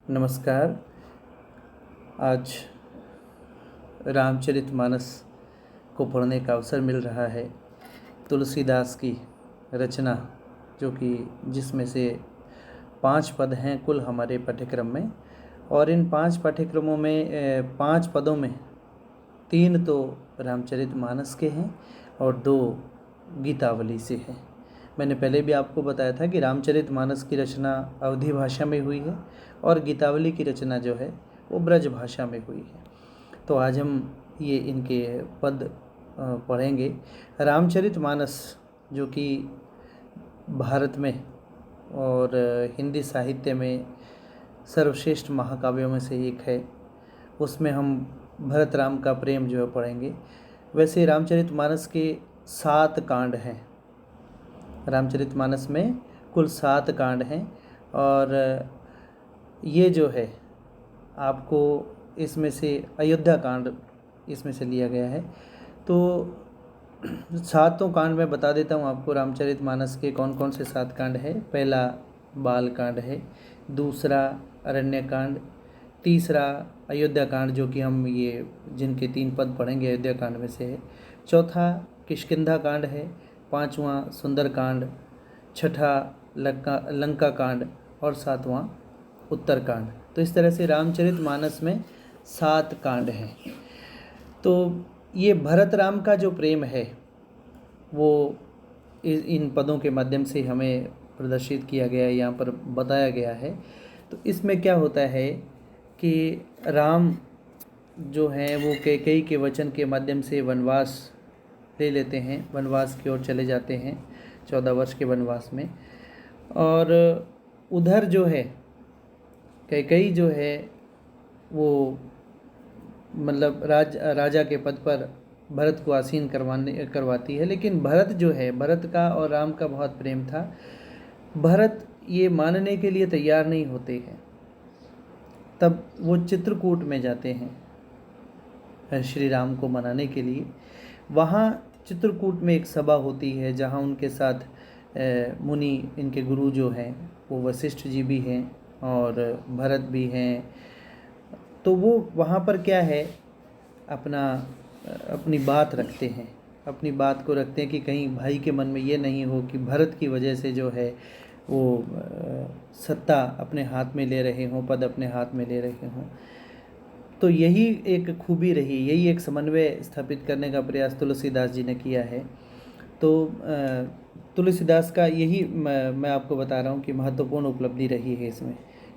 नमस्कार। आज रामचरितमानस को पढ़ने का अवसर मिल रहा है। तुलसीदास की रचना जो कि जिसमें से 5 पद हैं कुल हमारे पाठ्यक्रम में, और इन 5 पाठ्यक्रमों में 5 पदों में 3 तो रामचरितमानस के हैं और 2 गीतावली से हैं। मैंने पहले भी आपको बताया था कि रामचरितमानस की रचना अवधी भाषा में हुई है और गीतावली की रचना जो है वो ब्रज भाषा में हुई है। तो आज हम ये इनके पद पढ़ेंगे। रामचरितमानस जो कि भारत में और हिंदी साहित्य में सर्वश्रेष्ठ महाकाव्यों में से एक है। उसमें हम भरत राम का प्रेम जो है पढ़ेंगे। वैसे रामचरितमानस के 7 कांड हैं। रामचरितमानस में कुल 7 कांड हैं और ये जो है आपको इसमें से अयोध्या कांड इसमें से लिया गया है। तो 7 कांड में बता देता हूँ आपको रामचरितमानस के कौन कौन से 7 कांड है। पहला बाल कांड है, दूसरा अरण्य कांड, तीसरा अयोध्या कांड जो कि हम ये जिनके 3 पद पढ़ेंगे अयोध्या कांड में से है, चौथा किष्किंधा कांड है, पांचवा सुंदर कांड, छठा लंका कांड और 7वां उत्तर कांड। तो इस तरह से रामचरितमानस में 7 कांड हैं। तो ये भरत राम का जो प्रेम है वो इन पदों के माध्यम से हमें प्रदर्शित किया गया है, यहाँ पर बताया गया है। तो इसमें क्या होता है कि राम जो हैं वो कैकेयी के वचन के माध्यम से वनवास ले लेते हैं, वनवास की ओर चले जाते हैं 14 वर्ष के वनवास में। और उधर जो है कैकेयी जो है वो मतलब राजा के पद पर भरत को आसीन करवाती है। लेकिन भरत जो है, भरत का और राम का बहुत प्रेम था। भरत ये मानने के लिए तैयार नहीं होते हैं। तब वो चित्रकूट में जाते हैं श्री राम को मनाने के लिए। वहाँ चित्रकूट में एक सभा होती है जहाँ उनके साथ मुनि, इनके गुरु जो हैं वो वशिष्ठ जी भी हैं और भरत भी हैं। तो वो वहाँ पर क्या है अपनी बात रखते हैं, अपनी बात को रखते हैं कि कहीं भाई के मन में ये नहीं हो कि भरत की वजह से जो है वो सत्ता अपने हाथ में ले रहे हों, पद अपने हाथ में ले रहे हों। तो यही एक खूबी रही, यही एक समन्वय स्थापित करने का प्रयास तुलसीदास जी ने किया है। तो तुलसीदास का यही मैं आपको बता रहा हूँ कि महत्वपूर्ण उपलब्धि रही है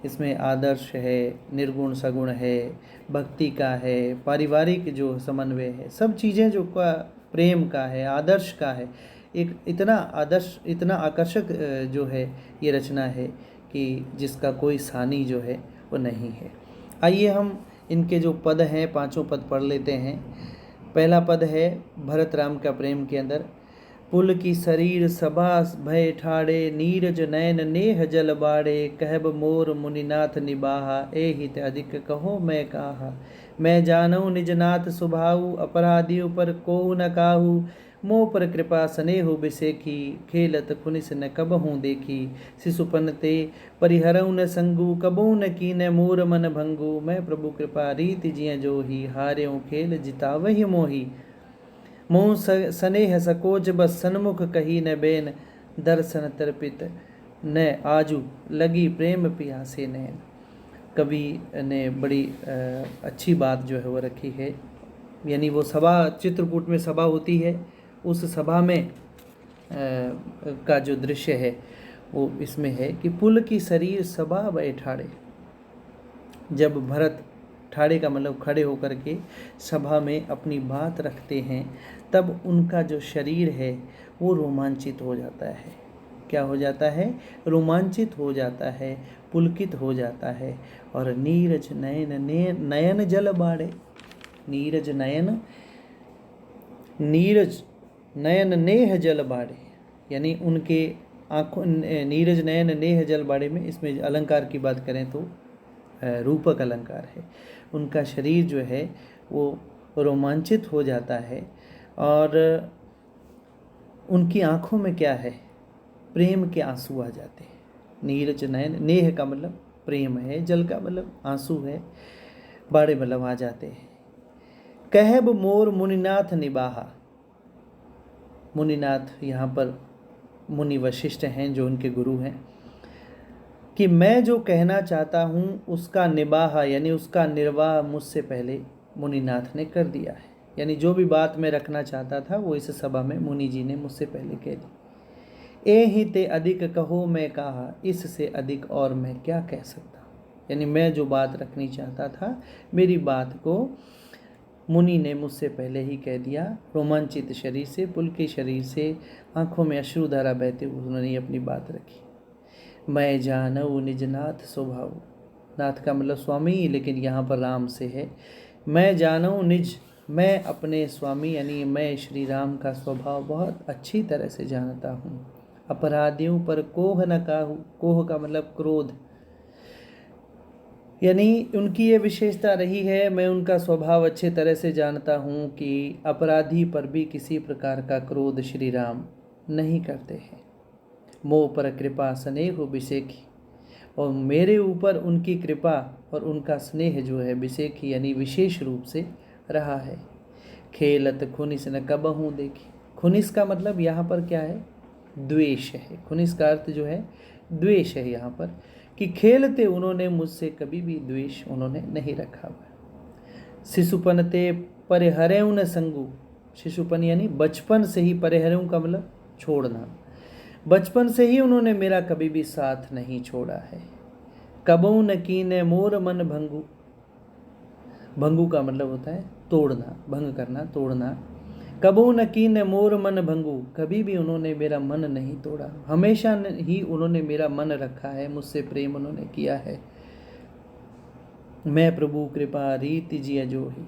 इसमें आदर्श है, निर्गुण सगुण है, भक्ति का है, पारिवारिक जो समन्वय है, सब चीज़ें जो का प्रेम का है, आदर्श का है। एक इतना आदर्श, इतना आकर्षक जो है ये रचना है कि जिसका कोई सानी जो है वो नहीं है। आइए हम इनके जो पद हैं 5 पद पढ़ लेते हैं। पहला पद है भरत राम का प्रेम के अंदर, पुल की शरीर सभा भय ठाड़े, नीरज नयन नेह जल बाड़े, कहब मोर मुनिनाथ निबाहा, ए हित अधिक कहो मैं काहा, मैं जानऊ निज नाथ सुभाऊ, अपराधी पर को न काहू, मोह पर कृपा स्नेहु बिसेखी, खेलत खुनिस न कबहूँ देखी, शिशुपन ते परिहरऊ न संगू, कबहू न कीन मोर मन भंगू, मैं प्रभु कृपा रीति जिय जोही, हार्यों खेल जितावहि मोही, मोह स्नेह सकोच बस सन्मुख कही न बेन, दर्शन तर्पित न आजू लगी प्रेम पियासे नैन। कवि ने बड़ी अच्छी बात जो है वो रखी है। यानी वो सभा, चित्रकूट में सभा होती है, उस सभा में का जो दृश्य है वो इसमें है कि पुल की शरीर सभा बैठाड़े। जब भरत ठाड़े का मतलब खड़े होकर के सभा में अपनी बात रखते हैं तब उनका जो शरीर है वो रोमांचित हो जाता है। क्या हो जाता है? रोमांचित हो जाता है, पुलकित हो जाता है। और नीरज नयन जल बाड़े, नीरज नयन नेह जल बाड़े, यानी उनके आँखों, नीरज नयन नेह जल बाड़े में इसमें अलंकार की बात करें तो रूपक अलंकार है। उनका शरीर जो है वो रोमांचित हो जाता है और उनकी आँखों में क्या है? प्रेम के आंसू आ जाते हैं। नीरज नयन, नेह का मतलब प्रेम है, जल का मतलब आंसू है, बाड़े मतलब आ जाते हैं। कहब मोर मुनिनाथ निबाहा, मुनिनाथ यहाँ पर मुनि वशिष्ठ हैं जो उनके गुरु हैं, कि मैं जो कहना चाहता हूँ उसका निबाह यानी उसका निर्वाह मुझसे पहले मुनिनाथ ने कर दिया है। यानी जो भी बात मैं रखना चाहता था वो इस सभा में मुनि जी ने मुझसे पहले कह दी। ए ही ते अधिक कहो मैं कहा, इससे अधिक और मैं क्या कह सकता हूँ। यानी मैं जो बात रखनी चाहता था मेरी बात को मुनि ने मुझसे पहले ही कह दिया। रोमांचित शरीर से, पुलके शरीर से, आंखों में अश्रुधारा बहते हुए उन्होंने अपनी बात रखी। मैं जानऊ निज नाथ स्वभाव, नाथ का मतलब स्वामी, लेकिन यहाँ पर राम से है। मैं जानऊ निज, मैं अपने स्वामी यानी मैं श्री राम का स्वभाव बहुत अच्छी तरह से जानता हूँ। अपराधियों पर कोह न काहू, कोह का मतलब क्रोध, यानी उनकी ये विशेषता रही है, मैं उनका स्वभाव अच्छे तरह से जानता हूँ कि अपराधी पर भी किसी प्रकार का क्रोध श्री राम नहीं करते हैं। मोह पर कृपा स्नेह बिसेखी, और मेरे ऊपर उनकी कृपा और उनका स्नेह जो है बिसेखी यानी विशेष रूप से रहा है। खेलत खुनिस न कबहूँ देखी, खुनिस का मतलब यहाँ पर क्या है, द्वेष है। खुनिस का अर्थ जो है द्वेष है यहाँ पर, कि खेलते उन्होंने मुझसे कभी भी द्वेष उन्होंने नहीं रखा हुआ। शिशुपन ते परिहरेऊ न संगू, शिशुपन यानी बचपन से ही, परिहरेऊ का मतलब छोड़ना, बचपन से ही उन्होंने मेरा कभी भी साथ नहीं छोड़ा है। कबहू न कीने मोर मन भंगू, भंगू का मतलब होता है तोड़ना, भंग करना, तोड़ना। कबहू न कीने मोर मन भंगू, कभी भी उन्होंने मेरा मन नहीं तोड़ा, हमेशा ही उन्होंने मेरा मन रखा है, मुझसे प्रेम उन्होंने किया है। मैं प्रभु कृपा रीति जिया जो ही,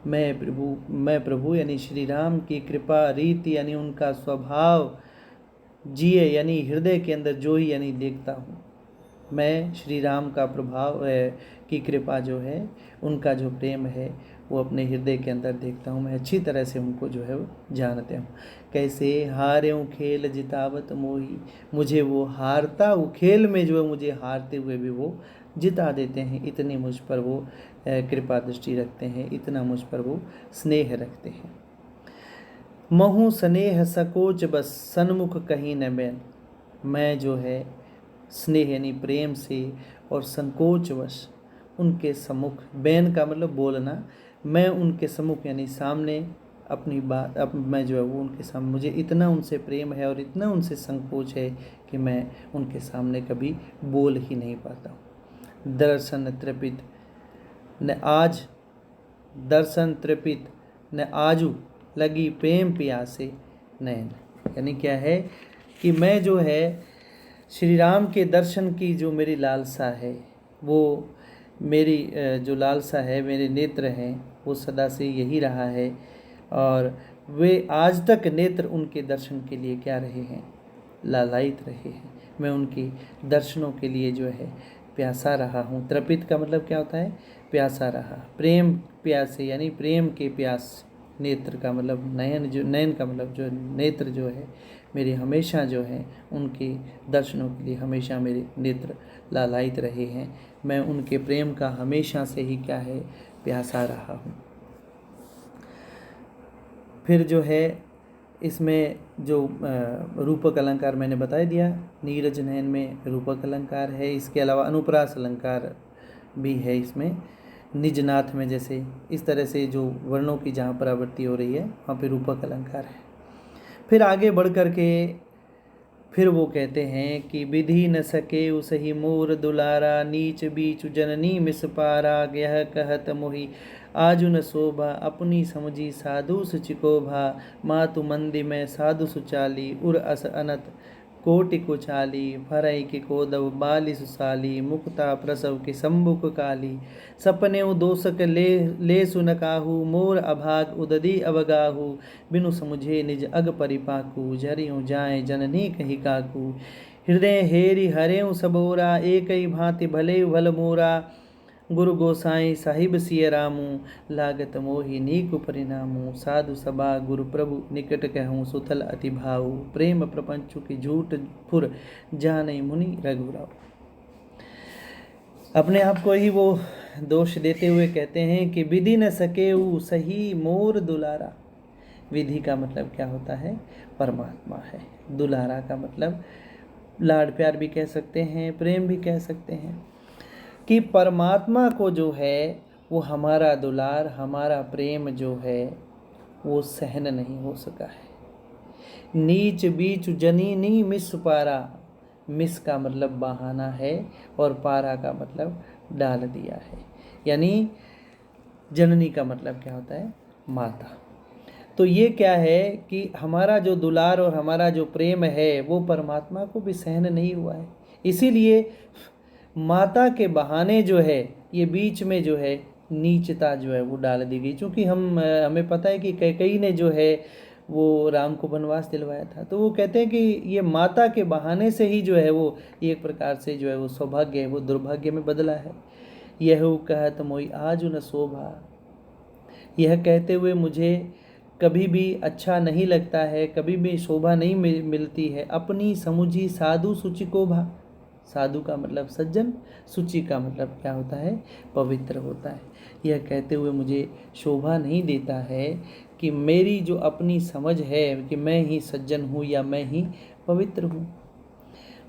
मैं प्रभु यानी श्री राम की कृपा रीति यानी उनका स्वभाव जिए यानी हृदय के अंदर जो ही यानी देखता हूँ। मैं श्री राम का प्रभाव की कृपा जो है, उनका जो प्रेम है वो अपने हृदय के अंदर देखता हूँ। मैं अच्छी तरह से उनको जो है वो जानते हूँ। कैसे हार्यों खेल जितावत मोही, मुझे वो हारता, वो खेल में जो है मुझे हारते हुए भी वो जिता देते हैं। इतनी मुझ पर वो कृपा दृष्टि रखते हैं, इतना मुझ पर वो स्नेह रखते हैं। महु स्नेह सकोच बस सन्मुख कहीं न बैन, मैं जो है स्नेह यानी प्रेम से और संकोचवश उनके सम्मुख, बैन का मतलब बोलना, मैं उनके सम्मुख यानी सामने अपनी बात, अब मैं जो है वो उनके सामने, मुझे इतना उनसे प्रेम है और इतना उनसे संकोच है कि मैं उनके सामने कभी बोल ही नहीं पाता हूँ। दर्शन तृपित न आज, दर्शन तृपित न आजू लगी प्रेम प्यासे नैन, यानी क्या है कि मैं जो है श्री राम के दर्शन की जो मेरी लालसा है, वो मेरी जो लालसा है, मेरे नेत्र हैं, वो सदा से यही रहा है, और वे आज तक नेत्र उनके दर्शन के लिए क्या रहे हैं, लालायित रहे हैं। मैं उनके दर्शनों के लिए जो है प्यासा रहा हूँ। तृपित का मतलब क्या होता है, प्यासा रहा, प्रेम प्यासे यानी प्रेम के प्यास। नेत्र का मतलब नयन, जो नयन का मतलब जो नेत्र जो है मेरे हमेशा जो है उनके दर्शनों के लिए हमेशा मेरे नेत्र लालायित रहे हैं। मैं उनके प्रेम का हमेशा से ही क्या है, प्यासा रहा हूँ। फिर जो है इसमें जो रूपक अलंकार मैंने बता दिया, नीरज नयन में रूपक अलंकार है। इसके अलावा अनुप्रास अलंकार भी है इसमें, निजनाथ में जैसे इस तरह से जो वर्णों की जहाँ पर आवृत्ति हो रही है वहाँ पे रूपक अलंकार है। फिर आगे बढ़ कर के फिर वो कहते हैं कि विधि न सके उसही मोर दुलारा, नीच बीच जननी मिस पारा, यह कहत मोहि आजु न शोभा, अपनी समझी साधु सुचिकोभा, मातु मंदी में साधु सुचाली, उर अस अनत कोटि कुचाली, फरई के कोदव बाली सुसाली, मुक्ता प्रसव के सम्मुख काली, सपने दोषक ले सुन काहू, मोर अभाग उददी अवगाहू, बिनु समुझे निज अग परिपाकू, झरियों जाए जननी कही काकू, हृदय हेरी हरेऊ सबोरा, एक ही भांति भले भल मोरा, गुरु गोसाई साहिब सिय रामू, लागत मोहि नीकु परिणामू, साधु सभा गुरु प्रभु निकट कहूँ, सुथल अति भाऊ, प्रेम प्रपंचु की झूठ फुर जाने मुनि रघुराव। अपने आप को ही वो दोष देते हुए कहते हैं कि विधि न सकेऊ सही मोर दुलारा। विधि का मतलब क्या होता है? परमात्मा है। दुलारा का मतलब लाड प्यार भी कह सकते हैं, प्रेम भी कह सकते हैं, कि परमात्मा को जो है वो हमारा दुलार, हमारा प्रेम जो है वो सहन नहीं हो सका है। नीच बीच जननी मिस पारा। मिस का मतलब बहाना है और पारा का मतलब डाल दिया है। यानी जननी का मतलब क्या होता है? माता। तो ये क्या है कि हमारा जो दुलार और हमारा जो प्रेम है वो परमात्मा को भी सहन नहीं हुआ है। इसीलिए माता के बहाने जो है ये बीच में जो है नीचता जो है वो डाल दी गई। क्योंकि हमें पता है कि कैकेयी ने जो है वो राम को वनवास दिलवाया था, तो वो कहते हैं कि ये माता के बहाने से ही जो है वो एक प्रकार से जो है वो सौभाग्य है वो दुर्भाग्य में बदला है। यह कहत मोई आज न शोभा। यह कहते हुए मुझे कभी भी अच्छा नहीं लगता है, कभी भी शोभा नहीं मिलती है। अपनी समुझी साधु सुचि को भा। साधु का मतलब सज्जन, सुचि का मतलब क्या होता है? पवित्र होता है। यह कहते हुए मुझे शोभा नहीं देता है कि मेरी जो अपनी समझ है कि मैं ही सज्जन हूँ या मैं ही पवित्र हूँ।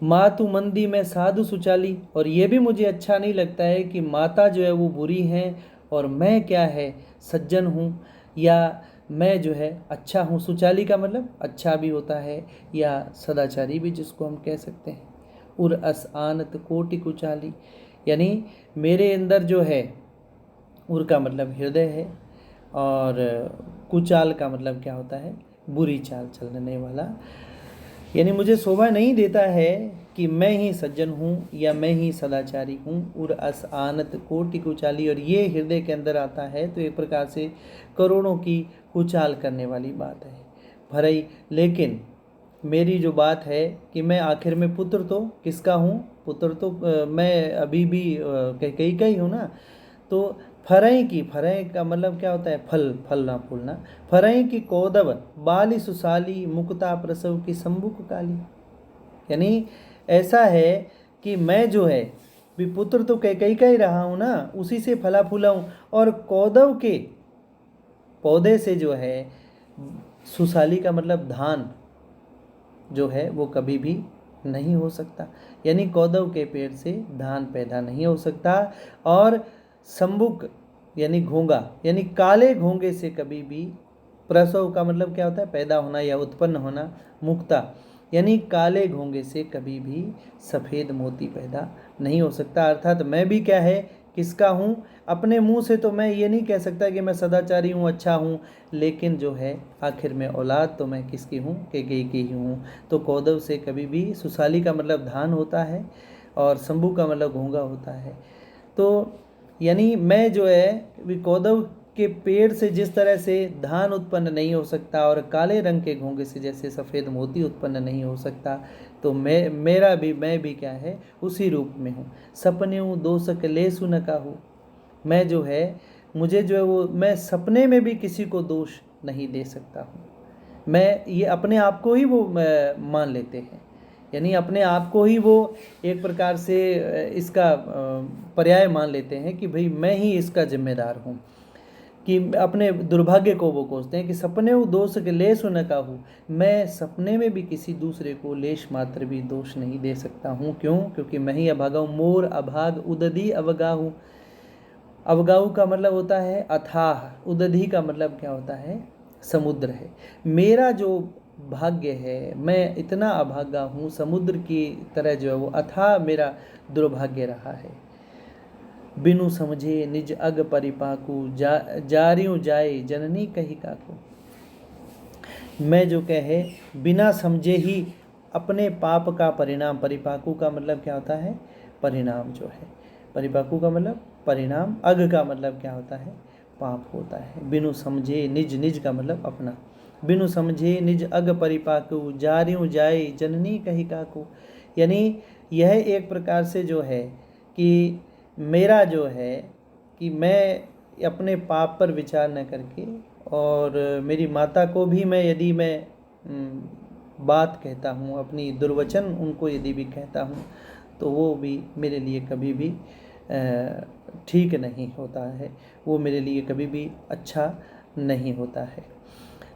मातु मंदी में साधु सुचाली। और ये भी मुझे अच्छा नहीं लगता है कि माता जो है वो बुरी है और मैं क्या है सज्जन हूँ, या मैं जो है अच्छा हूँ। सुचाली का मतलब अच्छा भी होता है या सदाचारी भी जिसको हम कह सकते हैं। उर अस आनत कोटि कुचाली। यानी मेरे अंदर जो है, उर का मतलब हृदय है और कुचाल का मतलब क्या होता है? बुरी चाल चलने वाला। यानी मुझे शोभा नहीं देता है कि मैं ही सज्जन हूँ या मैं ही सदाचारी हूँ। उर अस आनत कोटि कुचाली। और ये हृदय के अंदर आता है तो एक प्रकार से करोड़ों की कुचाल करने वाली बात है भरई। लेकिन मेरी जो बात है कि मैं आखिर में पुत्र तो किसका हूँ? पुत्र तो मैं अभी भी कैकेयी का ही हूँ ना। तो फरई की, फरई का मतलब क्या होता है? फल, फलना फूलना। फरई की कौदव बाली सुसाली मुक्ता प्रसव की संबुक काली। यानी ऐसा है कि मैं जो है भी पुत्र तो कैकेयी का ही रहा हूँ ना, उसी से फला फूला हूँ। और कौदव के पौधे से जो है, सुसाली का मतलब धान जो है वो कभी भी नहीं हो सकता। यानी कौदव के पेड़ से धान पैदा नहीं हो सकता। और संबुक यानी घोंगा, यानी काले घोंगे से कभी भी, प्रसव का मतलब क्या होता है? पैदा होना या उत्पन्न होना। मुक्ता यानी काले घोंगे से कभी भी सफ़ेद मोती पैदा नहीं हो सकता। अर्थात मैं भी क्या है, किसका हूँ? अपने मुंह से तो मैं ये नहीं कह सकता कि मैं सदाचारी हूँ, अच्छा हूँ, लेकिन जो है आखिर में औलाद तो मैं किसकी हूँ? कैकेयी की ही हूँ। तो कौदव से कभी भी, सुसाली का मतलब धान होता है और शंभू का मतलब घोंगा होता है। तो यानी मैं जो है कौदव के पेड़ से जिस तरह से धान उत्पन्न नहीं हो सकता और काले रंग के घोंगे से जैसे सफ़ेद मोती उत्पन्न नहीं हो सकता, तो मैं भी क्या है? उसी रूप में हूँ। सपने हूँ दोषक लेसु न काहू। मैं जो है, मुझे जो है वो, मैं सपने में भी किसी को दोष नहीं दे सकता हूँ। मैं ये अपने आप को ही वो मान लेते हैं। यानी अपने आप को ही वो एक प्रकार से इसका पर्याय मान लेते हैं कि भाई मैं ही इसका जिम्मेदार हूँ। कि अपने दुर्भाग्य को वो कोसते हैं कि सपने वो दोष के लेश न काहू। मैं सपने में भी किसी दूसरे को लेश मात्र भी दोष नहीं दे सकता हूँ। क्यों? क्योंकि मैं ही अभागा हूँ। मोर अभाग उदधि अवगाहू। अवगाहू का मतलब होता है अथाह। उदधि का मतलब क्या होता है? समुद्र है। मेरा जो भाग्य है, मैं इतना अभागा हूँ, समुद्र की तरह जो है वो अथाह मेरा दुर्भाग्य रहा है। बिनु समझे निज अग परिपाकू जारियों जाए जननी कही काकू। मैं जो कहे बिना समझे ही अपने पाप का परिणाम, परिपाकू का मतलब क्या होता है? परिणाम जो है, परिपाकू का मतलब परिणाम, अग का मतलब क्या होता है? पाप होता है। बिनु समझे निज, निज का मतलब अपना। बिनु समझे निज अग परिपाकू जारियों जाए जननी कही काकू। यानी यह एक प्रकार से जो है कि मेरा जो है कि मैं अपने पाप पर विचार न करके, और मेरी माता को भी मैं यदि मैं बात कहता हूँ, अपनी दुर्वचन उनको यदि भी कहता हूँ, तो वो भी मेरे लिए कभी भी ठीक नहीं होता है, वो मेरे लिए कभी भी अच्छा नहीं होता है।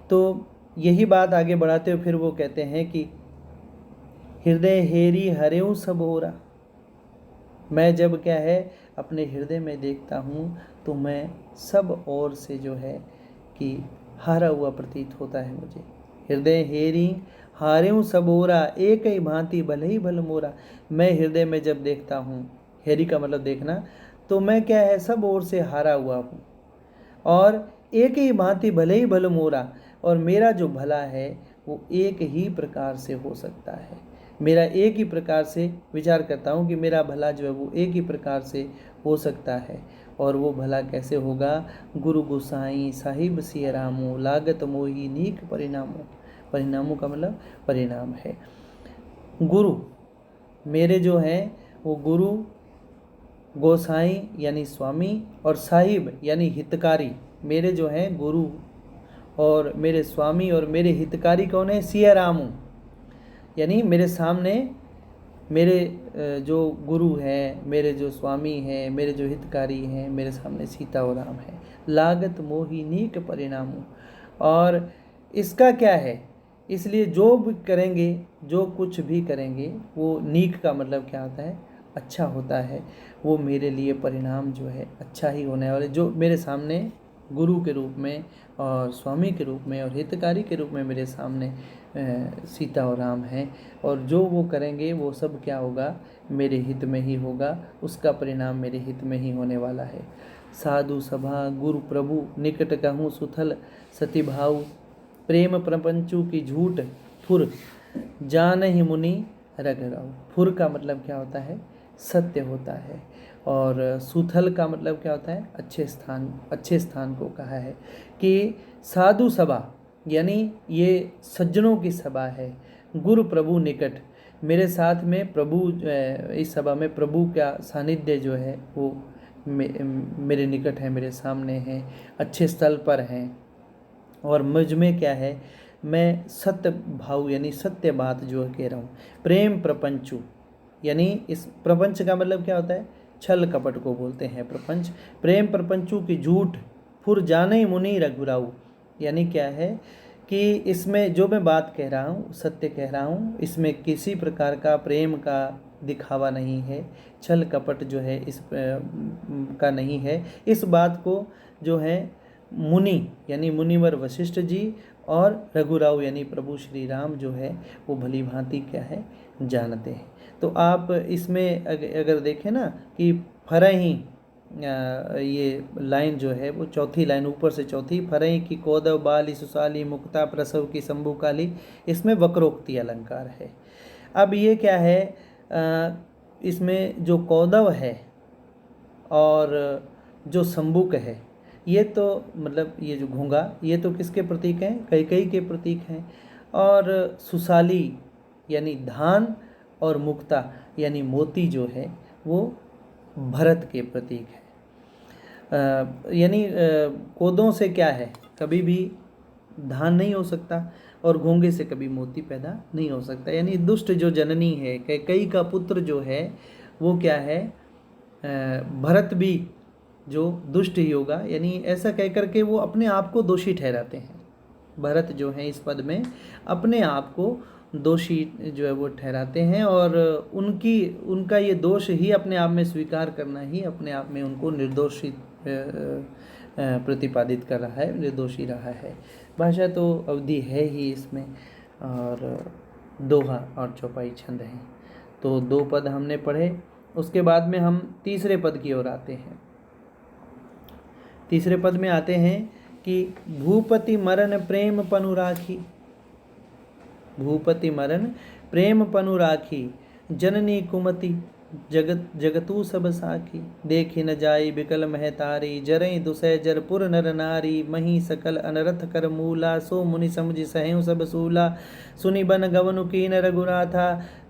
तो यही बात आगे बढ़ाते हुए फिर वो कहते हैं कि हृदय हेरी हरेऊ सब ओरा। मैं जब क्या है अपने हृदय में देखता हूँ तो मैं सब ओर से जो है कि हारा हुआ प्रतीत होता है मुझे। हृदय हेरी हारेऊ सब ओरा, एक ही भांति भले ही भल मोरा। मैं हृदय में जब देखता हूँ, हेरी का मतलब देखना, तो मैं क्या है सब ओर से हारा हुआ हूँ, और एक ही भांति भले ही भल मोरा, और मेरा जो भला है वो एक ही प्रकार से हो सकता है। मेरा एक ही प्रकार से विचार करता हूँ कि मेरा भला जो है वो एक ही प्रकार से हो सकता है, और वो भला कैसे होगा? गुरु गोसाई साहिब सिय रामो, लागत मोही नीक परिणामो। परिणामों का मतलब परिणाम है। गुरु मेरे जो हैं वो गुरु, गोसाई यानी स्वामी, और साहिब यानी हितकारी। मेरे जो हैं गुरु और मेरे स्वामी और मेरे हितकारी कौन है? सिया रामू, यानी मेरे सामने मेरे जो गुरु हैं, मेरे जो स्वामी हैं, मेरे जो हितकारी हैं, मेरे सामने सीता और राम है। लागत मोही नीक परिणामों, और इसका क्या है? इसलिए जो भी करेंगे, जो कुछ भी करेंगे, वो नीक का मतलब क्या होता है? अच्छा होता है। वो मेरे लिए परिणाम जो है अच्छा ही होने वाले, जो मेरे सामने गुरु के रूप में और स्वामी के रूप में और हितकारी के रूप में मेरे सामने सीता और राम हैं, और जो वो करेंगे वो सब क्या होगा? मेरे हित में ही होगा, उसका परिणाम मेरे हित में ही होने वाला है। साधु सभा गुरु प्रभु निकट कहूँ सुथल, सती भाव प्रेम प्रपंचु की झूठ फुर, जान ही मुनि रघुराव। फुर का मतलब क्या होता है? सत्य होता है। और सुथल का मतलब क्या होता है? अच्छे स्थान, अच्छे स्थान को कहा है कि साधु सभा यानी ये सज्जनों की सभा है। गुरु प्रभु निकट, मेरे साथ में प्रभु, इस सभा में प्रभु का सानिध्य जो है वो मेरे निकट है, मेरे सामने है, अच्छे स्थल पर हैं। और मुझ में क्या है? मैं सत्य भाव यानी सत्य बात जो कह रहा हूँ। प्रेम प्रपंचु यानी इस प्रपंच का मतलब क्या होता है? छल कपट को बोलते हैं प्रपंच। प्रेम प्रपंचु की झूठ फुर जाने मुनि रघुराऊ, यानी क्या है कि इसमें जो मैं बात कह रहा हूँ सत्य कह रहा हूँ, इसमें किसी प्रकार का प्रेम का दिखावा नहीं है, छल कपट जो है इस का नहीं है। इस बात को जो है मुनि यानी मुनिवर वशिष्ठ जी और रघुराव यानी प्रभु श्री राम जो है वो भली भांति क्या है? जानते हैं। तो आप इसमें अगर देखें ना कि फरही, ये लाइन जो है वो चौथी लाइन ऊपर से चौथी, फरही की कौदव बाली सुसाली मुक्ता प्रसव की शंभु काली, इसमें वक्रोक्ति अलंकार है। अब ये क्या है? इसमें जो कौदव है और जो शंभुक है, ये तो मतलब ये जो घोंगा, ये तो किसके प्रतीक हैं? कैकेयी के प्रतीक हैं। और सुसाली यानी धान और मुक्ता यानी मोती जो है वो भरत के प्रतीक है। यानी कोदों से क्या है? कभी भी धान नहीं हो सकता, और घोंगे से कभी मोती पैदा नहीं हो सकता। यानी दुष्ट जो जननी है, कैकेयी का पुत्र जो है वो क्या है? भरत भी जो दुष्ट ही होगा, यानी ऐसा कह करके वो अपने आप को दोषी ठहराते हैं। भरत जो है इस पद में अपने आप को दोषी जो है वो ठहराते हैं, और उनका ये दोष ही अपने आप में स्वीकार करना ही अपने आप में उनको निर्दोषी प्रतिपादित कर रहा है, निर्दोषी रहा है। भाषा तो अवधि है ही इसमें, और दोहा और चौपाई छंद हैं। तो 2 पद हमने पढ़े। उसके बाद में हम तीसरे पद की ओर आते हैं। तीसरे पद में आते हैं कि भूपति मरण प्रेम पनु राखी। भूपति मरण प्रेम पनु राखी, जननी कुमति जगतु सब साखी। देखी न जाई बिकल महतारी, जरई दुसै जरपुर नर नारी। मही सकल अनरथ कर मूला, सो मुनि समझि सहेउ सब सूला। सुनि बन गवनु कीन रघुनाथा,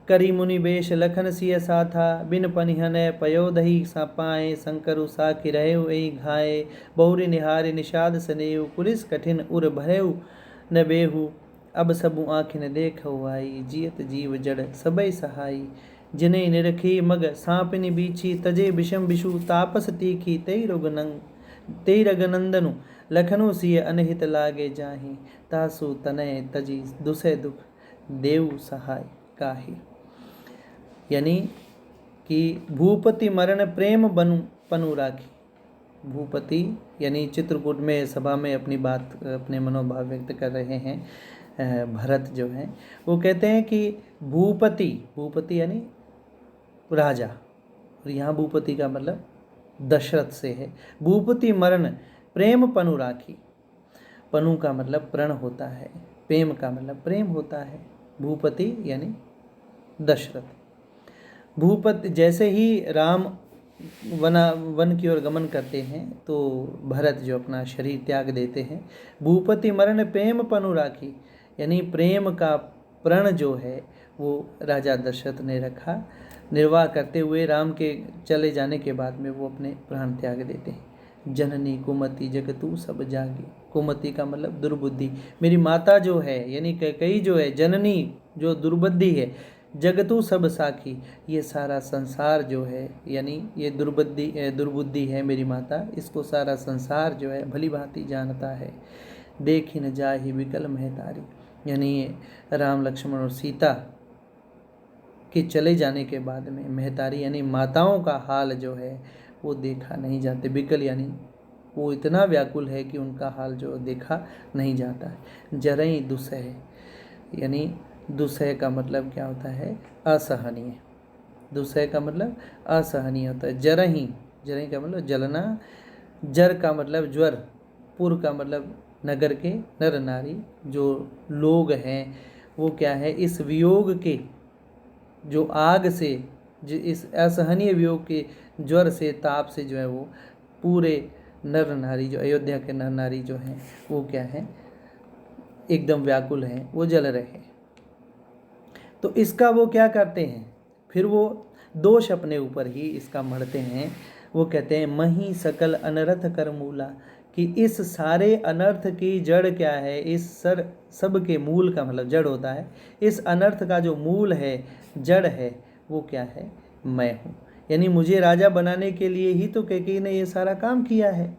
करी मुनि बेश लखन सिय साथा। बिन पनिहन पयोदही सापाए, शंकरु साखी रहेउ एहि घाये। बहुरी निहारी निषाद सनेऊ, पुलिस कठिन उर भरेउ न बेहू। अब सबु आँखिन देखौ आई, जियत जीव जड़ सबई सहाई। जिन्हें निरखी मग सांपिनी बीछी, तजे विषम विषु तापस तीखी, तेई रघुनंदनु लखनु सिय अनहित लागे जाहि, तासु तनय तजी दुसह दुख देव सहाय काहि। यानी कि भूपति मरण प्रेम बनु पनु राखी। भूपति यानी चित्रकूट में सभा में अपनी बात, अपने मनोभाव व्यक्त कर रहे हैं भरत जो हैं। वो कहते हैं कि भूपति, भूपति यानी राजा, और यहाँ भूपति का मतलब दशरथ से है। भूपति मरण प्रेम पनु राखी। पनु का मतलब प्रण होता है, प्रेम का मतलब प्रेम होता है। भूपति यानी दशरथ। भूपति जैसे ही राम वन की ओर गमन करते हैं तो भरत जो अपना शरीर त्याग देते हैं। भूपति मरण प्रेम पनु राखी, यानी प्रेम का प्रण जो है वो राजा दशरथ ने रखा। निर्वाह करते हुए राम के चले जाने के बाद में वो अपने प्राण त्याग देते हैं। जननी कुमति जगतु सब जागी। कुमति का मतलब दुर्बुद्धि। मेरी माता जो है यानी कैकेयी जो है, जननी जो दुर्बुद्धि है, जगतु सब साखी, ये सारा संसार जो है यानी ये दुर्बुद्धि है मेरी माता, इसको सारा संसार जो है भली भांति जानता है। देखी न जाहि विकल महतारी, यानी राम लक्ष्मण और सीता के चले जाने के बाद में महतारी यानी माताओं का हाल जो है वो देखा नहीं जाते। विकल यानी वो इतना व्याकुल है कि उनका हाल जो देखा नहीं जाता है। जरई दुसह, यानी दुसह का मतलब क्या होता है? असहनीय। दुसह का मतलब असहनीय होता है। जरही, जरही का मतलब जलना। जर का मतलब ज्वर। पुर का मतलब नगर के नर नारी जो लोग हैं वो क्या है, इस वियोग के जो आग से, जो इस असहनीय वियोग के ज्वर से, ताप से जो है वो पूरे नर नारी, जो अयोध्या के नर नारी जो हैं वो क्या है, एकदम व्याकुल हैं, वो जल रहे हैं। तो इसका वो क्या करते हैं, फिर वो दोष अपने ऊपर ही इसका मढ़ते हैं। वो कहते हैं मही सकल अनर्थ कर मूला, कि इस सारे अनर्थ की जड़ क्या है, इस सब के मूल का मतलब जड़ होता है। इस अनर्थ का जो मूल है, जड़ है, वो क्या है, मैं हूँ। यानी मुझे राजा बनाने के लिए ही तो कैकेयी ने ये सारा काम किया है।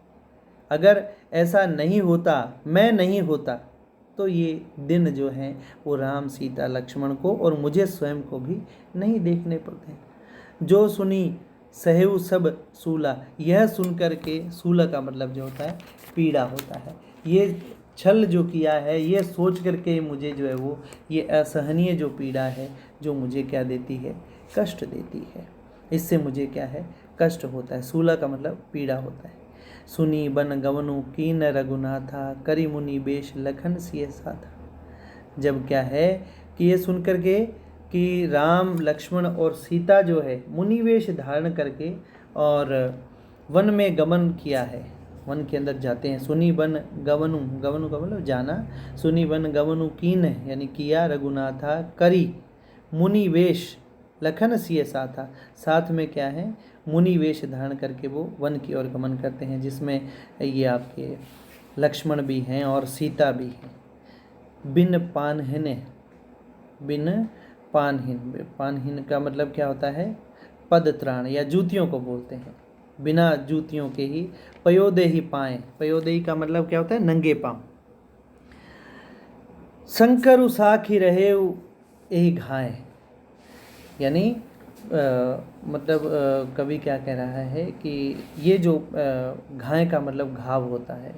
अगर ऐसा नहीं होता, मैं नहीं होता, तो ये दिन जो हैं वो राम सीता लक्ष्मण को और मुझे स्वयं को भी नहीं देखने पड़ते। जो सुनी सहेऊ सब सूला, यह सुनकर के, सूला का मतलब जो होता है पीड़ा होता है। ये छल जो किया है, ये सोच करके मुझे जो है वो ये असहनीय जो पीड़ा है जो मुझे क्या देती है, कष्ट देती है। इससे मुझे क्या है, कष्ट होता है। सूला का मतलब पीड़ा होता है। सुनी बन गवनु कीन रघुनाथा, करी मुनि बेश लखन सिय साथा। जब क्या है कि ये सुन करके कि राम लक्ष्मण और सीता जो है मुनि वेश धारण करके और वन में गमन किया है, वन के अंदर जाते हैं। सुनी बन गवनु, गवनु का मतलब जाना। सुनी बन गवनु कीन यानी किया, रघुनाथा करी मुनि वेश लखन सिय साथा, साथ में क्या है, मुनि वेश धारण करके वो वन की ओर गमन करते हैं, जिसमें ये आपके लक्ष्मण भी हैं और सीता भी हैं। बिन पानहिन, बिन पानहीन, पानहीन का मतलब क्या होता है, पद त्राण या जूतियों को बोलते हैं। बिना जूतियों के ही पयोदे ही पाएँ, पयोदे का मतलब क्या होता है, नंगे पाँव। शंकरु साखी रहे यही घाय, यानी मतलब कवि क्या कह रहा है कि ये जो घाय का मतलब घाव होता है।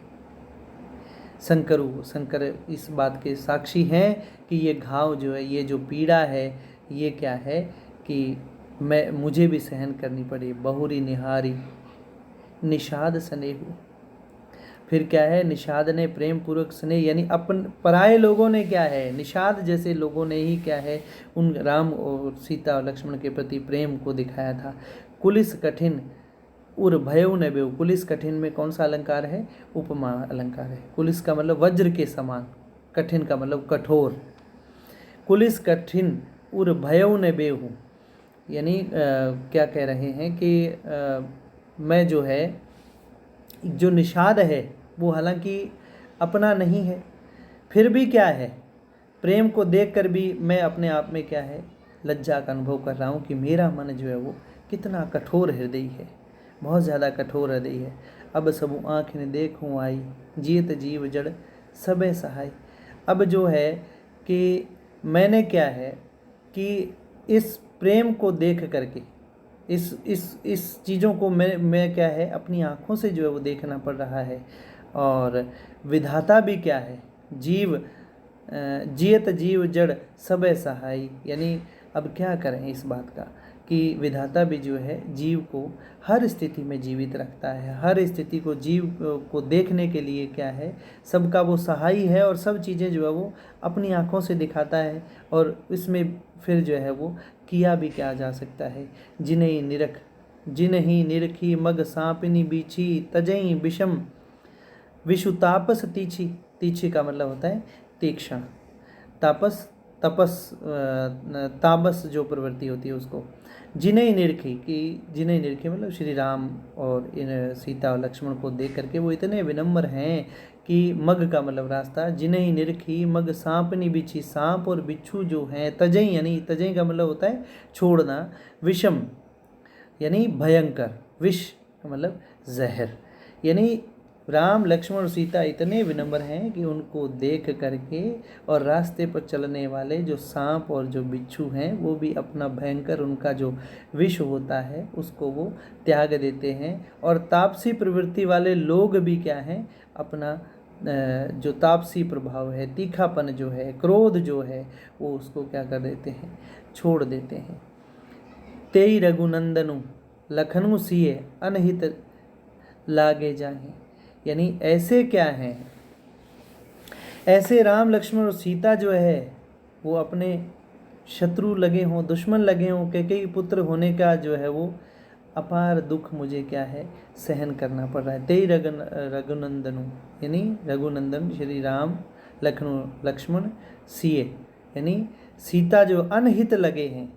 शंकरु, शंकर इस बात के साक्षी हैं कि ये घाव जो है, ये जो पीड़ा है, ये क्या है कि मुझे भी सहन करनी पड़ी। बहुरी निहारी निषाद स्नेहु, फिर क्या है, निषाद ने प्रेम पूर्वक स्नेह, यानी अपन पराये लोगों ने क्या है, निषाद जैसे लोगों ने ही क्या है उन राम और सीता और लक्ष्मण के प्रति प्रेम को दिखाया था। कुलिस कठिन उर भयउ न बेउ, कुलिस कठिन में कौन सा अलंकार है, उपमा अलंकार है। कुलिस का मतलब वज्र के समान, कठिन का मतलब कठोर। कुलिस कठिन उर भयउ न बेहु, यानी क्या कह रहे हैं कि मैं जो है, जो निषाद है वो हालांकि अपना नहीं है, फिर भी क्या है, प्रेम को देखकर भी मैं अपने आप में क्या है, लज्जा का अनुभव कर रहा हूँ कि मेरा मन जो है वो कितना कठोर हृदय है, बहुत ज़्यादा कठोर हृदय है। अब सबु आँख ने देखूँ आई, जीत जीव जड़ सबे सहाय। अब जो है कि मैंने क्या है कि इस प्रेम को देख करके इस चीज़ों को मैं क्या है अपनी आँखों से जो है वो देखना पड़ रहा है। और विधाता भी क्या है, जीव जियत जीव जड़ सबे सहाय, यानी अब क्या करें इस बात का कि विधाता भी जो है जीव को हर स्थिति में जीवित रखता है, हर स्थिति को जीव को देखने के लिए क्या है सबका वो सहाय है, और सब चीज़ें जो है वो अपनी आँखों से दिखाता है। और इसमें फिर जो है वो किया भी क्या जा सकता है, जिन्हीं निरखी मग सांपिनी बीछी तजई विषम विषु तापस तीछी। तीछी का मतलब होता है तीक्ष्ण, तापस तापस जो प्रवृत्ति होती है उसको। जिन्हें निरखी मतलब श्री राम और इन सीता और लक्ष्मण को देख करके वो इतने विनम्र हैं कि मग का मतलब रास्ता, जिन्हें निरखी मग सांपनी बिछी, सांप और बिच्छू जो हैं, तजई यानी तजई का मतलब होता है छोड़ना, विषम यानी भयंकर, विष का मतलब जहर, यानी राम लक्ष्मण और सीता इतने विनम्र हैं कि उनको देख करके और रास्ते पर चलने वाले जो सांप और जो बिच्छू हैं वो भी अपना भयंकर उनका जो विष होता है उसको वो त्याग देते हैं। और तापसी प्रवृत्ति वाले लोग भी क्या हैं, अपना जो तापसी प्रभाव है, तीखापन जो है, क्रोध जो है, वो उसको क्या कर देते हैं, छोड़ देते हैं। तेई रघुनंदनु लखनऊ सिए अनहित लागे जाहे, यानी ऐसे क्या हैं, ऐसे राम लक्ष्मण और सीता जो है वो अपने शत्रु लगे हों, दुश्मन लगे हों, कैकेयी पुत्र होने का जो है वो अपार दुख मुझे क्या है सहन करना पड़ रहा है। तेई रघुनंदनु यानी रघुनंदन श्री राम लक्ष्मण सिए, यानी सीता जो अनहित लगे हैं,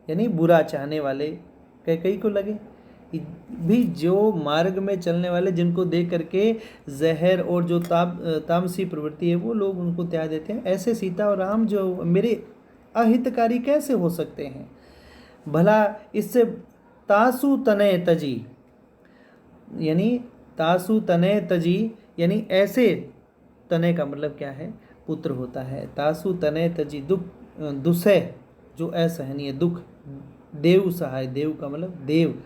यानी बुरा चाहने वाले कैकेयी को लगे भी, जो मार्ग में चलने वाले जिनको देख करके जहर और जो तामसी प्रवृत्ति है वो लोग उनको त्याग देते हैं, ऐसे सीता और राम जो मेरे अहितकारी कैसे हो सकते हैं। भला इससे तासु तनय तजी, यानी तासु तनय तजी यानी ऐसे, तनय का मतलब क्या है पुत्र होता है, तासु तनय तजी दुसह जो असहनीय दुख, देव सहाय, देव का मतलब देव